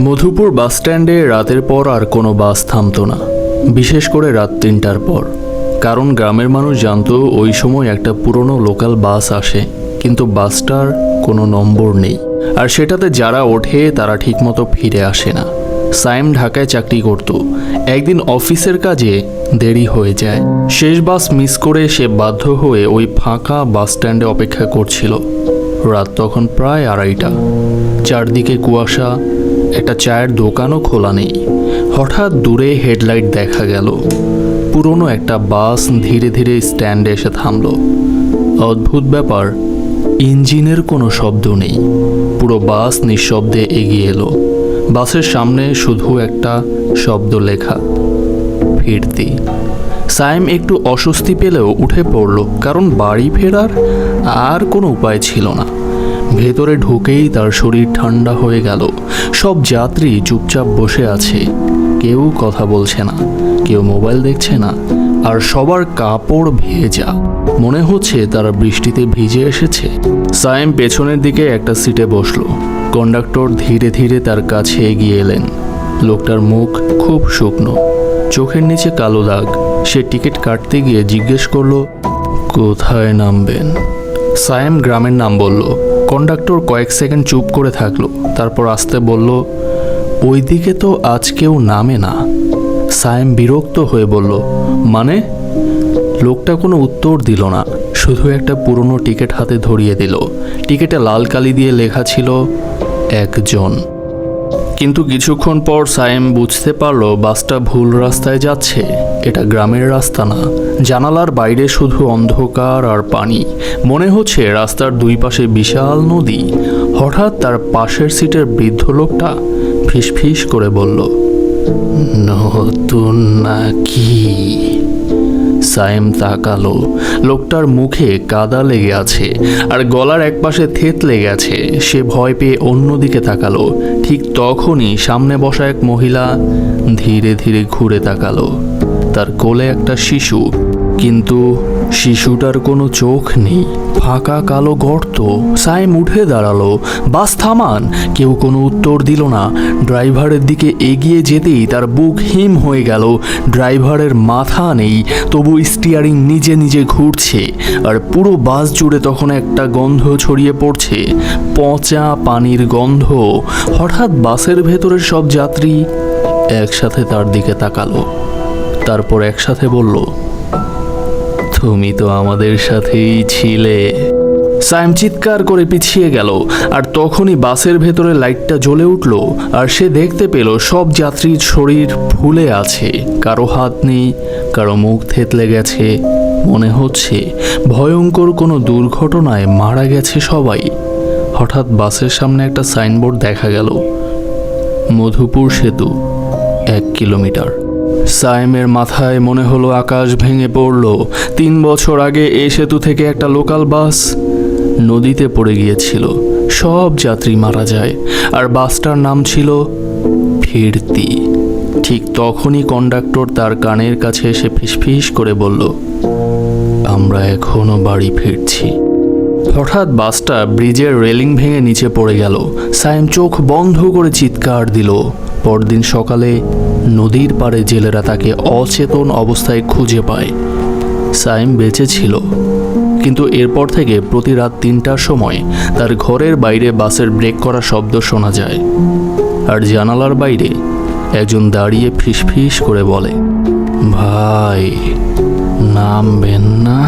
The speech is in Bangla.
মধুপুর বাস স্ট্যান্ডে রাতের পর আর কোনো বাস থামতো না, বিশেষ করে রাত ৩টার পর। কারণ গ্রামের মানুষ জানতো ওই সময় একটা পুরনো লোকাল বাস আসে, কিন্তু বাসটার কোনো নম্বর নেই, আর সেটাতে যারা ওঠে তারা ঠিকমতো ফিরে আসে না। সায়েম ঢাকায় চাকরি করত। একদিন অফিসের কাজে দেরি হয়ে যায়। শেষ বাস মিস করে সে বাধ্য হয়ে ওই ফাঁকা বাস স্ট্যান্ডে অপেক্ষা করছিল। রাত তখন প্রায় 2:30। চারদিকে কুয়াশা, একটা চায়ের দোকানও খোলা নেই। হঠাৎ দূরে হেডলাইট দেখা গেল। পুরনো একটা বাস ধীরে ধীরে স্ট্যান্ডে এসে থামল। অদ্ভুত ব্যাপার, ইঞ্জিনের কোনো শব্দ নেই। পুরো বাস নিঃশব্দে এগিয়ে এলো। বাসের সামনে শুধু একটা শব্দ লেখা, ফিরতি। সায়েম একটু অস্বস্তি পেলেও উঠে পড়ল, কারণ বাড়ি ফেরার আর কোনো উপায় ছিল না। ভেতরে ঢুকেই তার শরীর ঠান্ডা হয়ে গেল। সব যাত্রী চুপচাপ বসে আছে, কেউ কথা বলছে না, কেউ মোবাইল দেখছে না, আর সবার কাপড় ভেজা। মনে হচ্ছে তারা বৃষ্টিতে ভিজে এসেছে। সায়েম পেছনের দিকে একটা সিটে বসলো। কন্ডাক্টর ধীরে ধীরে তার কাছে এগিয়ে এলেন। লোকটার মুখ খুব শুকনো, চোখের নিচে কালো দাগ। সে টিকিট কাটতে গিয়ে জিজ্ঞেস করলো, কোথায় নামবেন? সায়েম গ্রামের নাম বলল। কন্ডাক্টর কয়েক সেকেন্ড চুপ করে থাকলো, তারপর আস্তে বলল, ওইদিকে তো আজ কেউ নামে না। সায়েম বিরক্ত হয়ে বলল, মানে? লোকটা কোনো উত্তর দিল না, শুধু একটা পুরনো টিকিট হাতে ধরিয়ে দিল। টিকিটে লাল কালি দিয়ে লেখা ছিল 1 জন। কিন্তু কিছুক্ষণ পর সায়েম বুঝতে পারলো বাসটা ভুল রাস্তায় যাচ্ছে। এটা গ্রামের রাস্তা না। জানালার বাইরে শুধু অন্ধকার আর পানি। মনে হচ্ছে রাস্তার দুই পাশে বিশাল নদী। হঠাৎ তার পাশের সিটের বৃদ্ধ লোকটা ফিসফিস করে বলল, নতুন নাকি? সায়েম তাকালো। লোকটার মুখে কাদা লেগে আছে আর গলার একপাশে থেত লেগে আছে। সে ভয় পেয়ে অন্যদিকে তাকালো। ঠিক তখনই সামনে বসা এক মহিলা ধীরে ধীরে ঘুরে তাকালো। তার কোলে একটা শিশু, কিন্তু শিশুটার কোনো চোখ নেই, ফাঁকা কালো গর্ত। সায়েম উঠে দাঁড়ালো। বাস থামান। কেউ কোনো উত্তর দিল না। ড্রাইভারের দিকে এগিয়ে যেতেই তার বুক হিম হয়ে গেল। ড্রাইভারের মাথা নেই, তবু স্টিয়ারিং নিজে নিজে ঘুরছে, আর পুরো বাস জুড়ে তখন একটা গন্ধ ছড়িয়ে পড়ছে, পচা পানির গন্ধ। হঠাৎ বাসের ভেতরের সব যাত্রী একসাথে তার দিকে তাকালো, তারপর একসাথে বলল, তুমি তো আমাদের সাথেই ছিলে। সায়েম চিৎকার করে পিছিয়ে গেল, আর তখনই বাসের ভেতরে লাইটটা জ্বলে উঠল, আর সে দেখতে পেল সব যাত্রীর শরীর ফুলে আছে। কারো হাত নেই, কারো মুখ থেতলে গেছে। মনে হচ্ছে ভয়ঙ্কর কোনো দুর্ঘটনায় মারা গেছে সবাই। হঠাৎ বাসের সামনে একটা সাইনবোর্ড দেখা গেল, মধুপুর সেতু 1 কিলোমিটার। সায়েমের মাথায় মনে হলো আকাশ ভেঙে পড়ল। 3 বছর আগে এই সেতু থেকে একটা লোকাল বাস নদীতে পড়ে গিয়েছিল। সব যাত্রী মারা যায়, আর বাসটার নাম ছিল ফিরতি। ঠিক তখনই কন্ডাক্টর তার কানের কাছে এসে ফিসফিস করে বলল, আমরা এখনো বাড়ি ফিরছি। হঠাৎ বাসটা ব্রিজের রেলিং ভেঙে নিচে পড়ে গেল। সায়েম চোখ বন্ধ করে চিৎকার দিল। পরদিন সকালে নদীর পাড়ে জেলেরা তাকে অচেতন অবস্থায় খুঁজে পায়। সায়েম বেঁচে ছিল, কিন্তু এরপর থেকে প্রতি রাত 3টার সময় তার ঘরের বাইরে বাসের ব্রেক করা শব্দ শোনা যায়, আর জানালার বাইরে একজন দাঁড়িয়ে ফিসফিস করে বলে, ভাই নামবেন না?